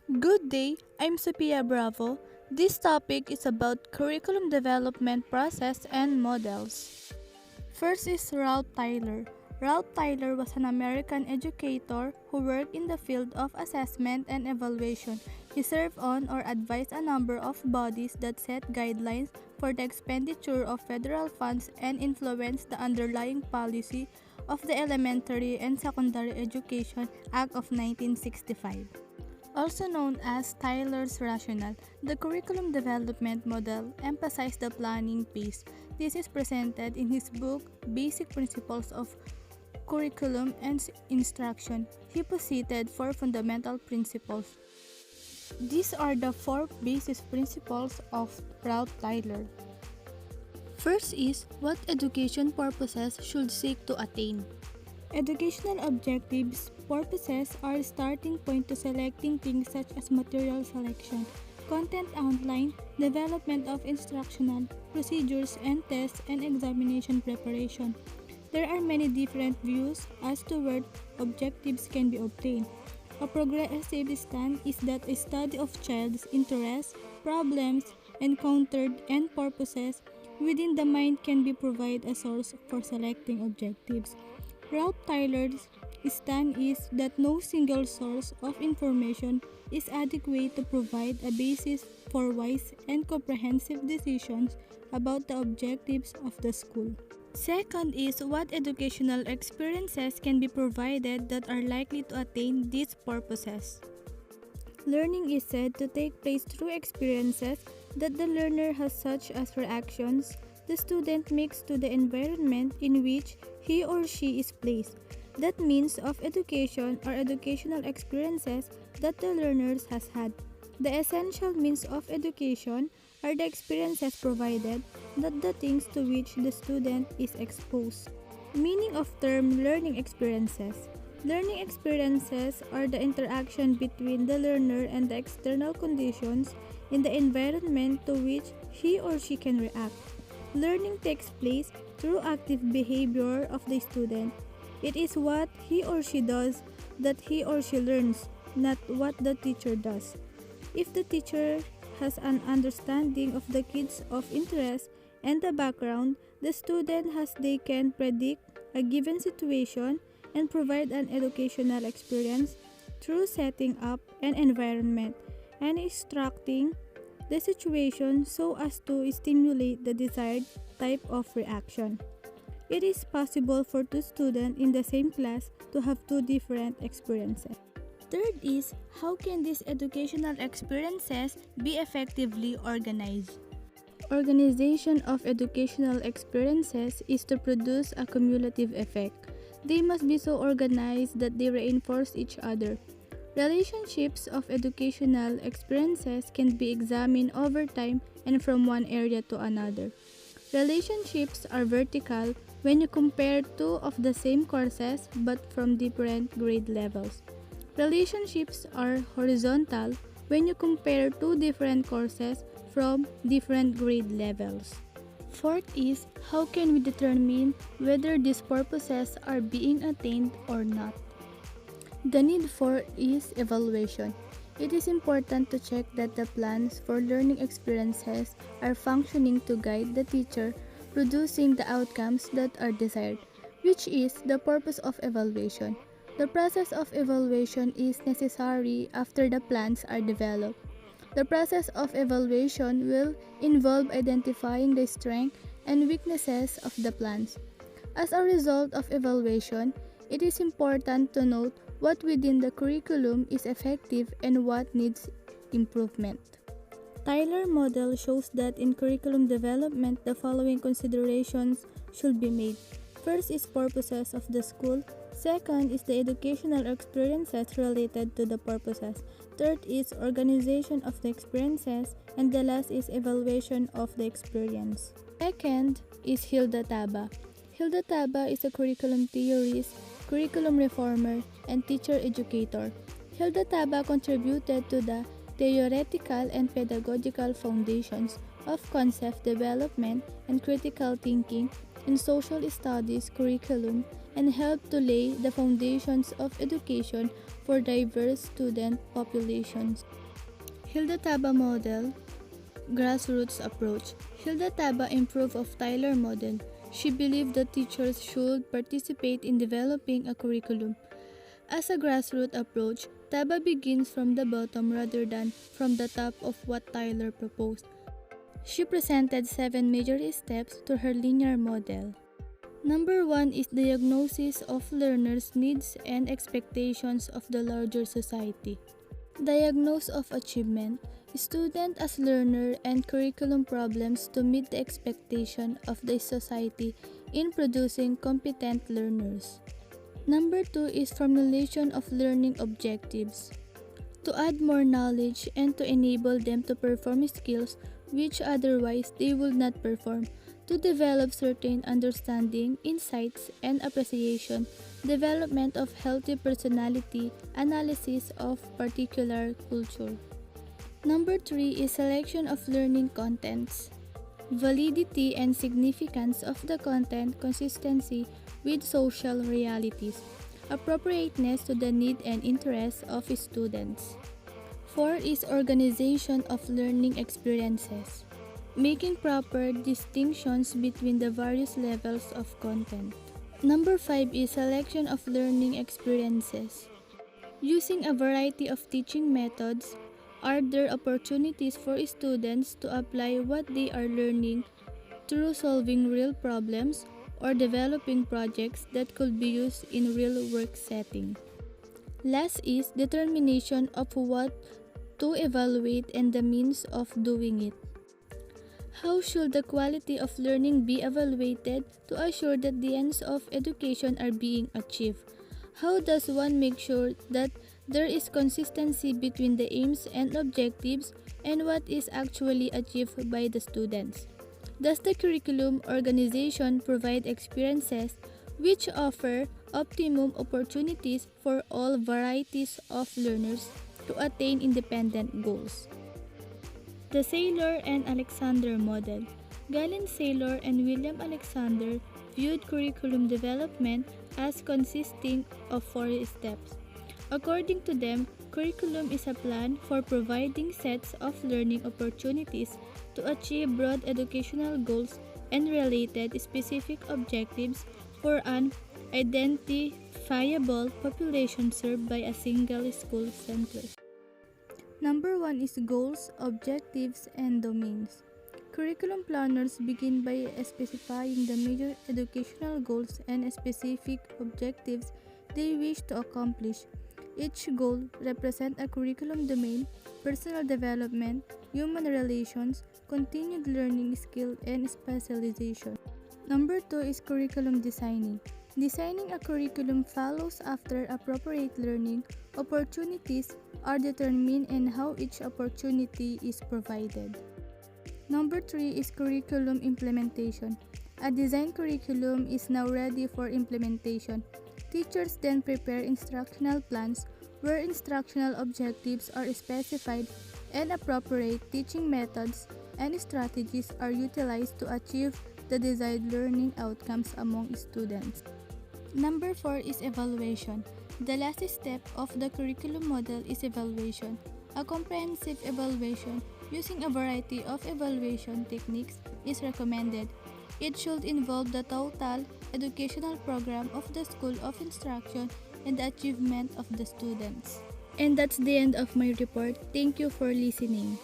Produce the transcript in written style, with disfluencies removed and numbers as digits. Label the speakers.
Speaker 1: Good day, I'm Sophia Bravo. This topic is about curriculum development process and models. First is Ralph Tyler. Ralph Tyler was an American educator who worked in the field of assessment and evaluation. He served on or advised a number of bodies that set guidelines for the expenditure of federal funds and influenced the underlying policy of the Elementary and Secondary Education Act of 1965. Also known as Tyler's rationale, the curriculum development model emphasized the planning phase. This is presented in his book, Basic Principles of Curriculum and Instruction. He posited four fundamental principles. These are the four basis principles of Ralph Tyler. First is what education purposes should seek to attain. Educational objectives purposes are a starting point to selecting things such as material selection, content outline, development of instructional procedures, and test and examination preparation. There are many different views as to where objectives can be obtained. A progressive stand is that a study of child's interests, problems encountered, and purposes within the mind can be provide a source for selecting objectives. Ralph Tyler's stand is that no single source of information is adequate to provide a basis for wise and comprehensive decisions about the objectives of the school. Second is what educational experiences can be provided that are likely to attain these purposes. Learning is said to take place through experiences that the learner has, such as reactions the student makes to the environment in which he or she is placed. That means of education or educational experiences that the learners has had. The essential means of education are the experiences provided, not the things to which the student is exposed. Meaning of term learning experiences. Learning experiences are the interaction between the learner and the external conditions in the environment to which he or she can react. Learning takes place through active behavior of the student. It is what he or she does that he or she learns, not what the teacher does. If the teacher has an understanding of the kids of interest and the background, the student has they can predict a given situation and provide an educational experience through setting up an environment and instructing the situation so as to stimulate the desired type of reaction. It is possible for two students in the same class to have two different experiences. Third is how can these educational experiences be effectively organized? Organization of educational experiences is to produce a cumulative effect. They must be so organized that they reinforce each other. Relationships of educational experiences can be examined over time and from one area to another. Relationships are vertical when you compare two of the same courses but from different grade levels. Relationships are horizontal when you compare two different courses from different grade levels. Fourth is how can we determine whether these purposes are being attained or not? The need for is evaluation. It is important to check that the plans for learning experiences are functioning to guide the teacher producing the outcomes that are desired, which is the purpose of evaluation. The process of evaluation is necessary after the plans are developed. The process of evaluation will involve identifying the strengths and weaknesses of the plans. As a result of evaluation, it is important to note what within the curriculum is effective and what needs improvement. Tyler model shows that in curriculum development, the following considerations should be made. First is purposes of the school. Second is the educational experiences related to the purposes. Third is organization of the experiences. And the last is evaluation of the experience. Second is Hilda Taba. Hilda Taba is a curriculum theorist, curriculum reformer, and teacher educator. Hilda Taba contributed to the theoretical and pedagogical foundations of concept development and critical thinking in social studies curriculum and help to lay the foundations of education for diverse student populations. Hilda Taba Model Grassroots Approach. Hilda Taba improved of Tyler model. She believed that teachers should participate in developing a curriculum. As a grassroots approach, Taba begins from the bottom rather than from the top of what Tyler proposed. She presented 7 major steps to her linear model. Number 1 is diagnosis of learners' needs and expectations of the larger society. Diagnose of achievement. Student as learner and curriculum problems to meet the expectation of the society in producing competent learners. Number 2 is formulation of learning objectives. To add more knowledge and to enable them to perform skills which otherwise they would not perform, to develop certain understanding, insights, and appreciation, development of healthy personality, analysis of particular culture. Number 3 is selection of learning contents. Validity and significance of the content, consistency with social realities, appropriateness to the need and interests of students. 4 is organization of learning experiences, making proper distinctions between the various levels of content. Number 5 is selection of learning experiences. Using a variety of teaching methods, are there opportunities for students to apply what they are learning through solving real problems or developing projects that could be used in real work setting. Last is determination of what to evaluate and the means of doing it. How should the quality of learning be evaluated to assure that the ends of education are being achieved? How does one make sure that there is consistency between the aims and objectives and what is actually achieved by the students? Does the curriculum organization provide experiences which offer optimum opportunities for all varieties of learners to attain independent goals? The Saylor and Alexander model. Galen Saylor and William Alexander viewed curriculum development as consisting of 4 steps. According to them, curriculum is a plan for providing sets of learning opportunities to achieve broad educational goals and related specific objectives for an identifiable population served by a single school center. Number 1 is goals, objectives, and domains. Curriculum planners begin by specifying the major educational goals and specific objectives they wish to accomplish. Each goal represents a curriculum domain: personal development, human relations, continued learning skill, and specialization. Number 2 is curriculum designing. Designing a curriculum follows after appropriate learning opportunities are determined and how each opportunity is provided. Number 3 is curriculum implementation. A design curriculum is now ready for implementation. Teachers then prepare instructional plans where instructional objectives are specified and appropriate teaching methods and strategies are utilized to achieve the desired learning outcomes among students. Number 4 is evaluation. The last step of the curriculum model is evaluation. A comprehensive evaluation using a variety of evaluation techniques is recommended. It should involve the total educational program of the School of Instruction and the achievement of the students. And that's the end of my report. Thank you for listening.